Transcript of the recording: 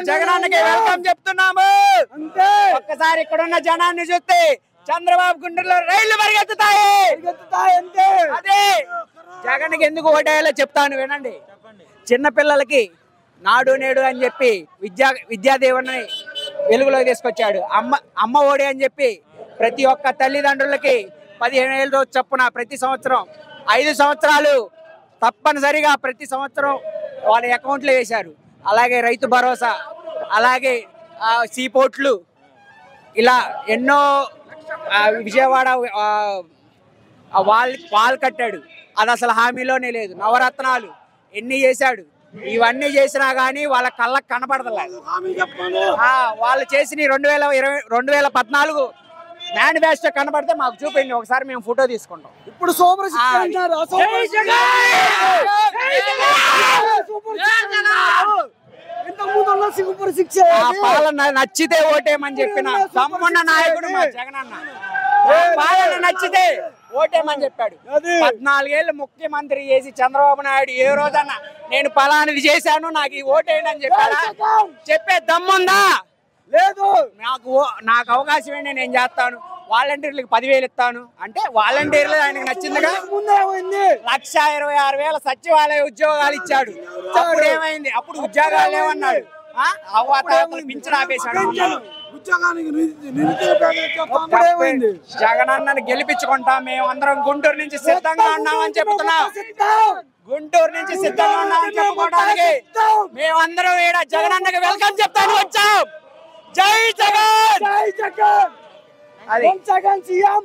జగనన్నకి వెల్కమ్ చెప్తున్నాము. ఒక్కసారి ఇక్కడ ఉన్న జనాన్ని చూస్తే చంద్రబాబు గుండెల్లో రైళ్లు పరిగెత్తుతాయి. అదే జగన్కి ఎందుకు ఓటేయాలో చెప్తాను వినండి. చిన్నపిల్లలకి నాడు నేడు అని చెప్పి విద్యాదేవుని వెలుగులోకి తీసుకొచ్చాడు. అమ్మ ఓడి అని చెప్పి ప్రతి ఒక్క తల్లిదండ్రులకి 15,000 రోజు చొప్పున ప్రతి సంవత్సరం 5 సంవత్సరాలు తప్పనిసరిగా ప్రతి సంవత్సరం వాళ్ళ అకౌంట్లో వేశారు. అలాగే రైతు భరోసా, అలాగే సీపోర్ట్లు, ఇలా ఎన్నో విజయవాడ వాల్ కట్టాడు. అది అసలు హామీలోనే లేదు. నవరత్నాలు ఎన్ని చేశాడు. ఇవన్నీ చేసినా గానీ వాళ్ళ కళ్ళకు కనపడతలేదు. వాళ్ళు చేసిన 2014 మేనిఫెస్టో కనబడితే మాకు చూపిండి, ఒకసారి మేము ఫోటో తీసుకుంటాం. ఇప్పుడు పాలన నచ్చితే ఓటేమని చెప్పిన తమ్మున్న నాయకుడు మా జగనన్న. పాలన నచ్చితే ఓటేమని చెప్పాడు. 14 ఏళ్ళు ముఖ్యమంత్రి చేసి చంద్రబాబు నాయుడు ఏ రోజన్నా నేను పలానిది చేశాను నాకు ఈ ఓటేయండి అని చెప్పాడా? చెప్పే దమ్ముందా? లేదు. నాకు అవకాశం ఏంటి, నేను చేస్తాను. వాలంటీర్లకు 10,000 ఇస్తాను అంటే వాలంటీర్లు ఆయనకు నచ్చిందిగా. 1,26,000 సచివాలయ ఉద్యోగాలు ఇచ్చాడు. అప్పుడు ఏమైంది? అప్పుడు ఉద్యోగాలు ఏమన్నాడు? పింఛన్ ఆపేశాడు. జగనన్నని గెలిపించుకుంటాం. మేము అందరం గుంటూరు నుంచి సిద్ధంగా ఉన్నామని చెప్తున్నాం. గుంటూరు నుంచి సిద్ధంగా ఉన్నామని చెప్పుకోవడానికి మేమందరం ఈడ జగనన్నకి వెల్కమ్ చెప్తాను వచ్చాం. జై జగన్, జై జగన్, జగన్ సీఎం.